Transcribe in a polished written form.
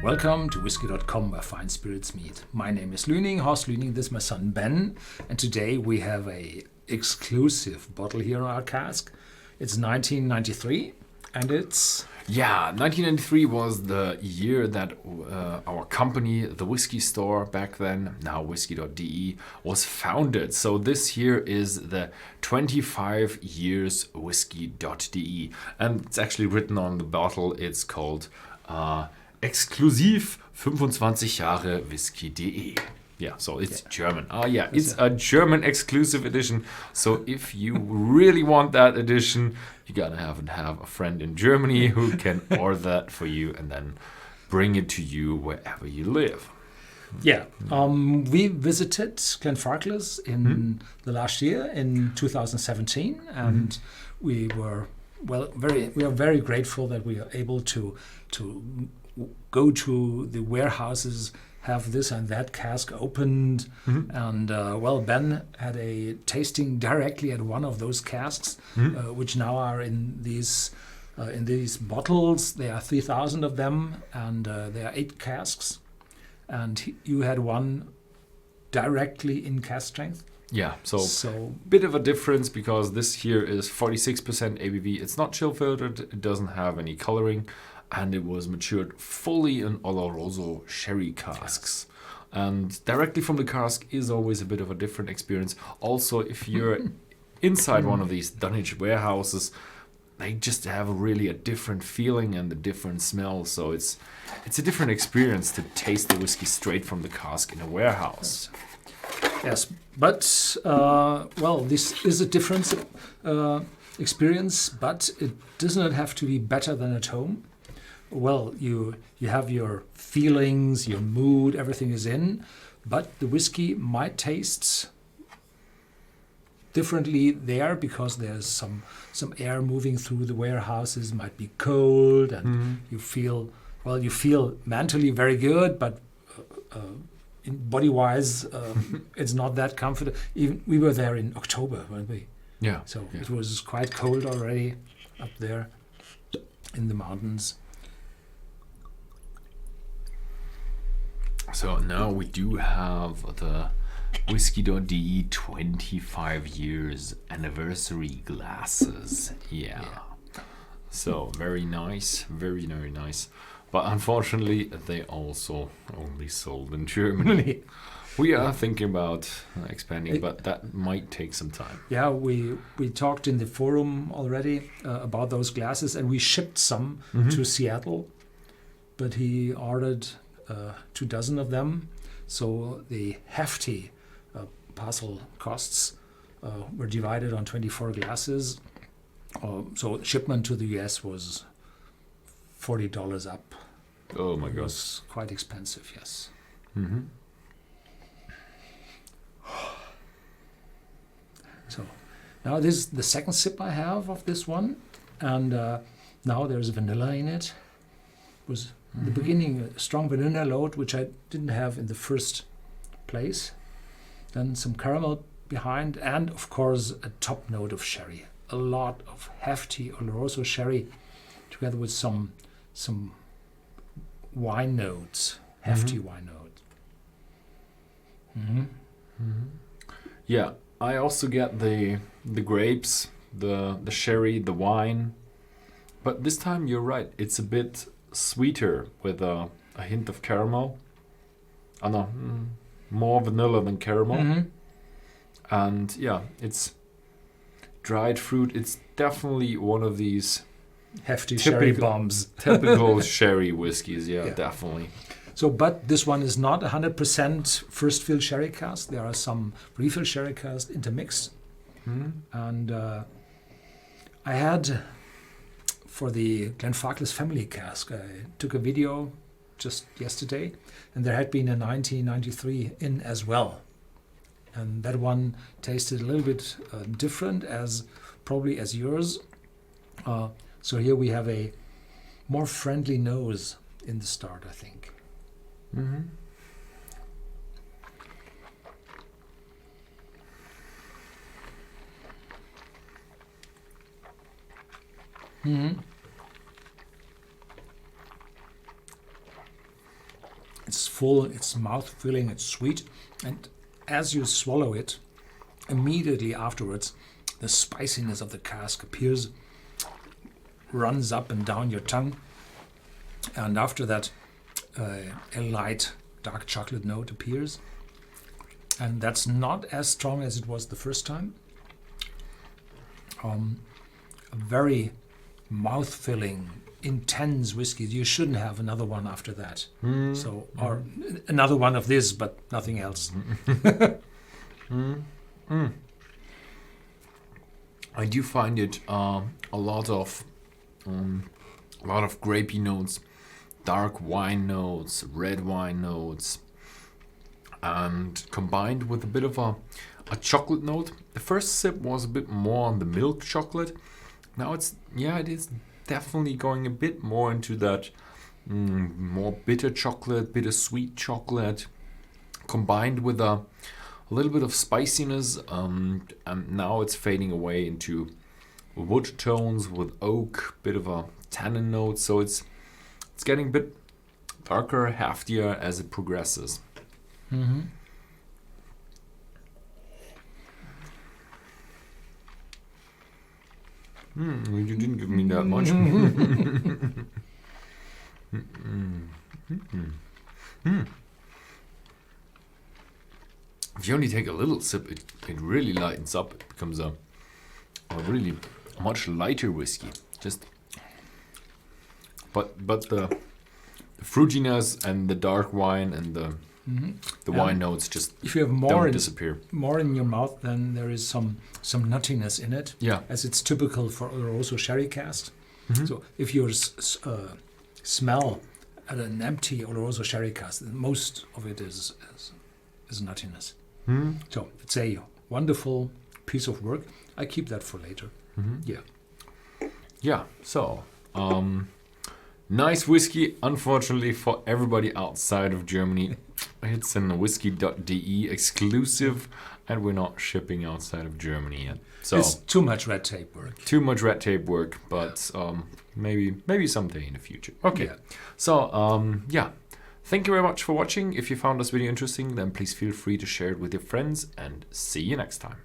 Welcome to Whisky.com, where fine spirits meet. My name is Lüning, Horst Lüning, this is my son Ben, and today we have a exclusive bottle here on our cask. It's 1993, and it's... Yeah, 1993 was the year that our company, the Whisky Store back then, now Whisky.de, was founded. So this here is the 25 years Whisky.de. And it's actually written on the bottle, it's called Exklusiv 25 Jahre Whisky.de. Yeah, so it's German. It's a German exclusive edition. So if you really want that edition, you gotta have a friend in Germany who can order that for you and then bring it to you wherever you live. Yeah, we visited Glenfarclas in the last year in 2017, and we are very grateful that we are able to go to the warehouses, have this and that cask opened, and Ben had a tasting directly at one of those casks, which now are in these bottles. There are 3,000 of them, and there are 8 casks, and you had one directly in cask strength. Yeah, so bit of a difference because this here is 46% ABV. It's not chill filtered, it doesn't have any coloring, and it was matured fully in Oloroso sherry casks. And directly from the cask is always a bit of a different experience. Also, if you're inside one of these Dunwich warehouses, they just have really a different feeling and a different smell. So it's a different experience to taste the whiskey straight from the cask in a warehouse. Yes, but this is a different experience, but it does not have to be better than at home. Well, you have your feelings, your mood, everything is in, but the whiskey might taste differently there because there's some air moving through the warehouses, might be cold, and you feel mentally very good, but body-wise, it's not that comfortable. Even we were there in October, weren't we? Yeah. So it was quite cold already up there in the mountains. So now we do have the Whisky.de 25 years anniversary glasses. Yeah. So very nice, very, very nice. But unfortunately, they also only sold in Germany. We are thinking about expanding, but that might take some time. Yeah, we talked in the forum already about those glasses, and we shipped some to Seattle, but he ordered 24 of them, so the hefty parcel costs were divided on 24 glasses. So shipment to the US was $40 up. Oh my God. It was quite expensive, yes. So now this is the second sip I have of this one, and now there's vanilla in it. It was in the beginning a strong vanilla note, which I didn't have in the first place. Then some caramel behind, and of course a top note of sherry. A lot of hefty Oloroso sherry, together with some wine notes, hefty wine notes. Yeah, I also get the grapes, the sherry, the wine, but this time you're right. It's a bit sweeter with a hint of caramel. More vanilla than caramel. And yeah, it's dried fruit. It's definitely one of these hefty sherry bombs. Typical sherry whiskeys, yeah, definitely. So, but this one is not 100% first fill sherry cask. There are some refill sherry cask intermixed. And I had, for the Glenfarclas family cask, I took a video just yesterday, and there had been a 1993 in as well. And that one tasted a little bit different, probably as yours. So here we have a more friendly nose in the start, I think. It's full, it's mouth-filling, it's sweet. And as you swallow it, immediately afterwards, the spiciness of the cask appears, runs up and down your tongue. And after that, a light dark chocolate note appears. And that's not as strong as it was the first time. A very mouth-filling, intense whiskey. You shouldn't have another one after that. So, or another one of this, but nothing else. I do find it a lot of grapey notes, dark wine notes, red wine notes, and combined with a bit of a chocolate note. The first sip was a bit more on the milk chocolate. Now it is definitely going a bit more into that more bitter chocolate, bittersweet chocolate, combined with a little bit of spiciness, and now it's fading away into wood tones with oak, bit of a tannin note. So it's getting a bit darker, heftier as it progresses. Mm-hmm. You didn't give me that much. If you only take a little sip, it really lightens up. It becomes a really much lighter whiskey. But the fruitiness and the dark wine and the wine notes just if you have don't disappear. More in your mouth, then there is some nuttiness in it. Yeah, as it's typical for Oloroso sherry cask. So if you smell at an empty Oloroso sherry cask, most of it is nuttiness. So it's a wonderful piece of work. I keep that for later. Yeah. So nice whiskey. Unfortunately for everybody outside of Germany, it's an Whisky.de exclusive, and we're not shipping outside of Germany yet. So it's too much red tape work. But maybe someday in the future. Okay. Yeah. So thank you very much for watching. If you found this video interesting, then please feel free to share it with your friends, and see you next time.